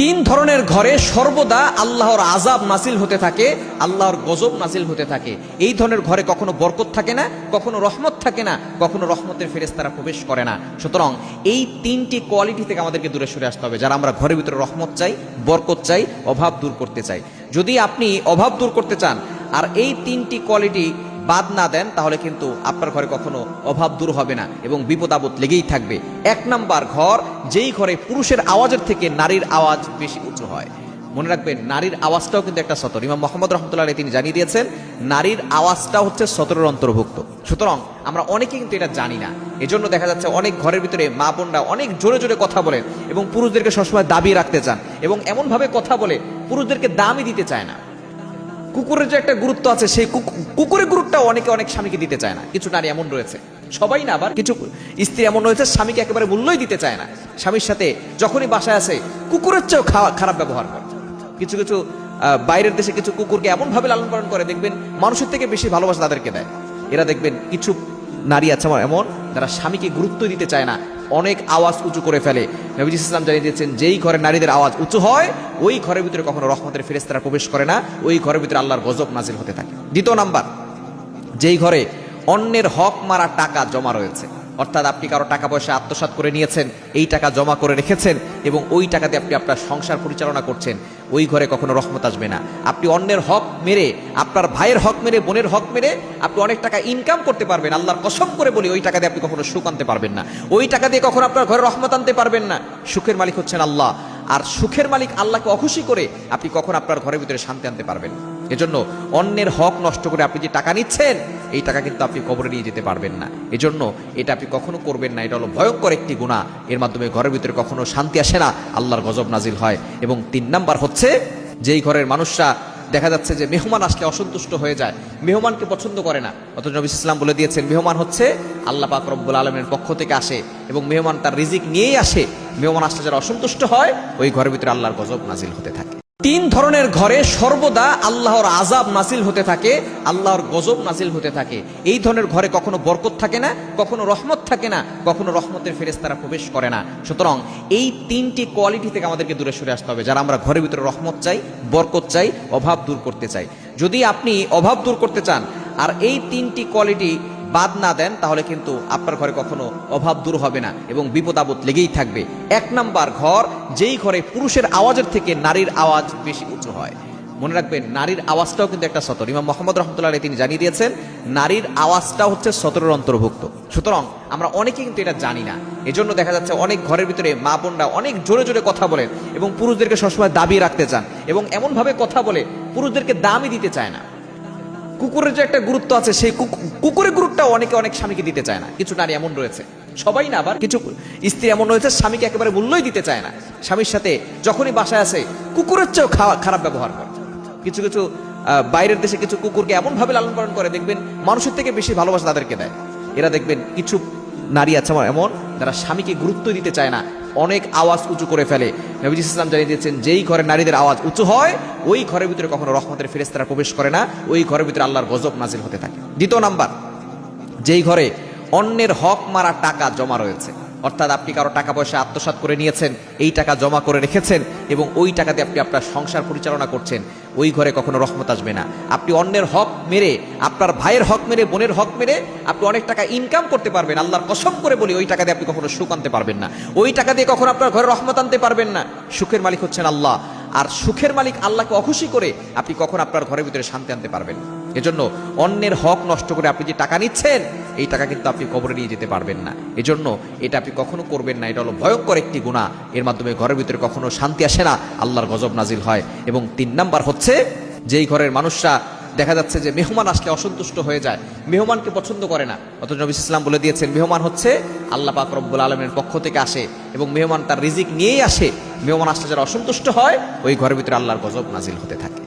তিন ধরনের ঘরে সর্বদা আল্লাহর আযাব নাজিল হতে থাকে, আল্লাহর গজব নাজিল হতে থাকে। এই ধরনের ঘরে কখনো বরকত থাকে না, কখনো রহমত থাকে না, কখনো রহমতের ফেরেশতারা প্রবেশ করে না। সুতরাং এই তিনটি কোয়ালিটি থেকে আমাদেরকে দূরে সরে আসতে হবে। যারা আমরা ঘরের ভিতরে রহমত চাই, বরকত চাই, অভাব দূর করতে চাই। যদি আপনি অভাব দূর করতে চান আর এই তিনটি কোয়ালিটি বাদ না দেন, তাহলে কিন্তু আপনার ঘরে কখনো অভাব দূর হবে না এবং বিপদ আপদ লেগেই থাকবে। এক নাম্বার ঘর, যেই ঘরে পুরুষের আওয়াজের থেকে নারীর আওয়াজ বেশি উঁচু হয়। মনে রাখবেন, নারীর আওয়াজটাও কিন্তু একটা সতর। ইমাম মুহাম্মদ রাহমাতুল্লাহ আলাইহি তিনি জানিয়ে দিয়েছেন, নারীর আওয়াজটা হচ্ছে সতরের অন্তর্ভুক্ত। সুতরাং আমরা অনেকেই কিন্তু এটা জানি না। এজন্য দেখা যাচ্ছে অনেক ঘরের ভিতরে মা বোনরা অনেক জোরে জোরে কথা বলেন এবং পুরুষদেরকে সবসময় দাবিয়ে রাখতে চান এবং এমনভাবে কথা বলে পুরুষদেরকে দামই দিতে চায় না। কুকুরের যে একটা গুরুত্ব আছে, সেই কুকুরের গুরুত্বটাও অনেক স্বামীকে দিতে চায় না। কিছু নারী এমন রয়েছে, সবাই না, আবার কিছু স্ত্রী এমন রয়েছে স্বামীকে একেবারে মূল্যই দিতে চায় না। স্বামীর সাথে যখনই বাসায় আসে কুকুরের চেয়েও খারাপ ব্যবহার করে। কিছু কিছু বাইরের দেশে কিছু কুকুরকে এমন ভাবে লালন পালন করে, দেখবেন মানুষের থেকে বেশি ভালোবাসা তাদেরকে দেয়। এরা দেখবেন কিছু নারী আছে এমন, যারা স্বামীকে গুরুত্ব দিতে চায় না, অনেক আওয়াজ উঁচু করে ফেলে। নবীজি ইসলাম জানিয়ে দিয়েছেন, যেই ঘরে নারীদের আওয়াজ উঁচু হয় ওই ঘরের ভিতরে কখনো রহমতের ফেরেশতারা প্রবেশ করে না, ওই ঘরের ভিতরে আল্লাহর গজব নাজিল হতে থাকে। দ্বিতীয় নাম্বার, যেই ঘরে অন্যের হক মারা টাকা জমা রয়েছে, অর্থাৎ আপনি কারো টাকা পয়সা আত্মসাৎ করে নিয়েছেন, এই টাকা জমা করে রেখেছেন এবং ওই টাকাতে আপনি আপনার সংসার পরিচালনা করছেন, ওই ঘরে কখনো রহমত আসবে না। আপনি অন্যের হক মেরে, আপনার ভাইয়ের হক মেরে, বোনের হক মেরে আপনি অনেক টাকা ইনকাম করতে পারবেন, আল্লাহর কসম করে বলি ওই টাকা দিয়ে আপনি কখনো সুখ আনতে পারবেন না, ওই টাকা দিয়ে কখনো আপনার ঘরে রহমত আনতে পারবেন না। সুখের মালিক হচ্ছেন আল্লাহ, আর সুখের মালিক আল্লাহকে অখুশি করে আপনি কখন আপনার ঘরের ভিতরে শান্তি আনতে পারবেন। এজন্য অন্যের হক নষ্ট করে আপনি যে টাকা নিচ্ছেন, এই টাকা কিন্তু আপনি কবরে নিয়ে যেতে পারবেন না। এজন্য এটা আপনি কখনো করবেন না। এটা হলো ভয়ঙ্কর একটি গুনাহ। এর মাধ্যমে ঘরের ভিতরে কখনো শান্তি আসে না, আল্লাহর গজব নাজিল হয়। এবং তিন নাম্বার হচ্ছে, যেই ঘরের মানুষরা দেখা যাচ্ছে যে মেহমান আসলে অসন্তুষ্ট হয়ে যায়, মেহমানকে পছন্দ করে না, অথচ নবী ইসলাম বলে দিয়েছেন, মেহমান হচ্ছে আল্লাহ পাক রব্বুল আলামিনের পক্ষ থেকে আসে এবং মেহমান তার রিজিক নিয়েই আসে। মেহমান আসলে যারা অসন্তুষ্ট হয়, ওই ঘরের ভিতরে আল্লাহর গজব নাজিল হতে থাকে। তিন ধরনের ঘরে সর্বদা আল্লাহর আযাব নাজিল হতে থাকে, আল্লাহর গজব নাজিল হতে থাকে। এই ধরনের ঘরে কখনো বরকত থাকে না, কখনো রহমত থাকে না, কখনো রহমতের ফেরেশতারা প্রবেশ করে না। সুতরাং এই তিনটি কোয়ালিটি থেকে আমাদেরকে দূরে সরে আসতে হবে। যারা আমরা ঘরের ভিতরে রহমত চাই, বরকত চাই, অভাব দূর করতে চাই। যদি আপনি অভাব দূর করতে চান আর এই তিনটি কোয়ালিটি বাদ না দেন, তাহলে কিন্তু আপনার ঘরে কখনো অভাব দূর হবে না এবং বিপদ আপদ লেগেই থাকবে। এক নাম্বার ঘর, যেই ঘরে পুরুষের আওয়াজের থেকে নারীর আওয়াজ বেশি উঁচু হয়। মনে রাখবেন, নারীর আওয়াজটাও কিন্তু একটা সতর। ইমাম মুহাম্মদ রাহমাতুল্লাহ আলাইহি তিনি জানিয়ে দিয়েছেন, নারীর আওয়াজটা হচ্ছে সতরের অন্তর্ভুক্ত। সুতরাং আমরা অনেকেই কিন্তু এটা জানি না। এজন্য দেখা যাচ্ছে অনেক ঘরের ভিতরে মা বোনরা অনেক জোরে জোরে কথা বলেন এবং পুরুষদেরকে সবসময় দাবিয়ে রাখতে চান এবং এমনভাবে কথা বলে পুরুষদেরকে দামই দিতে চায় না। কুকুরের যে একটা গুরুত্ব আছে, সেই কুকুরের গুরুত্বটাও অনেক স্বামীকে দিতে চায় না। কিছু নারী এমন রয়েছে, সবাই না, আবার কিছু স্ত্রী এমন রয়েছে স্বামীকে একেবারে মূল্যই দিতে চায় না। স্বামীর সাথে যখনই বাসায় আসে কুকুরের চেয়েও খারাপ ব্যবহার করে। কিছু কিছু বাইরের দেশে কিছু কুকুরকে এমন ভাবে লালন পালন করে, দেখবেন মানুষের থেকে বেশি ভালোবাসা তাদেরকে দেয়। এরা দেখবেন কিছু নারী আছে এমন, যারা স্বামীকে গুরুত্ব দিতে চায় না, অনেক আওয়াজ উঁচু করে ফেলে। নবীজি ইসলাম জানিয়ে দিয়েছেন, যেই ঘরে নারীদের আওয়াজ উঁচু হয় ওই ঘরের ভিতরে কখনো রহমতের ফেরেশতারা প্রবেশ করে না, ওই ঘরের ভিতরে আল্লাহর গজব নাজিল হতে থাকে। দ্বিতীয় নাম্বার, যেই ঘরে অন্যের হক মারা টাকা জমা রয়েছে, অর্থাৎ আপনি কারো টাকা পয়সা আত্মসাৎ করে নিয়েছেন, এই টাকা জমা করে রেখেছেন এবং ওই টাকাতে আপনি আপনার সংসার পরিচালনা করছেন, ওই ঘরে কখনো রহমত আসবে না। আপনি অন্যের হক মেরে, আপনার ভাইয়ের হক মেরে, বোনের হক মেরে আপনি অনেক টাকা ইনকাম করতে পারবেন, আল্লাহর কসম করে বলি ওই টাকা দিয়ে আপনি কখনো সুখ আনতে পারবেন না, ওই টাকা দিয়ে কখনো আপনার ঘরে রহমত আনতে পারবেন না। সুখের মালিক হচ্ছেন আল্লাহ, আর সুখের মালিক আল্লাহকে অখুশি করে আপনি কখন আপনার ঘরের ভিতরে শান্তি আনতে পারবেন। এজন্য অন্যের হক নষ্ট করে আপনি যে টাকা নিচ্ছেন, এই টাকা কিন্তু আপনি কবরে নিয়ে যেতে পারবেন না। এজন্য এটা আপনি কখনো করবেন না। এটা হলো ভয়ঙ্কর একটি গুনাহ। এর মাধ্যমে ঘরের ভিতরে কখনো শান্তি আসে না, আল্লাহর গজব নাজিল হয়। এবং তিন নাম্বার হচ্ছে, যেই ঘরের মানুষরা দেখা যাচ্ছে যে মেহমান আসলে অসন্তুষ্ট হয়ে যায়, মেহমানকে পছন্দ করে না, অথচ নবী ইসলাম বলে দিয়েছেন, মেহমান হচ্ছে আল্লাহ পাক রব্বুল আলামিনের পক্ষ থেকে আসে এবং মেহমান তার রিজিক নিয়েই আসে। মেহমান আসলে যারা অসন্তুষ্ট হয়, ওই ঘরের ভিতরে আল্লাহর গজব নাজিল হতে থাকে।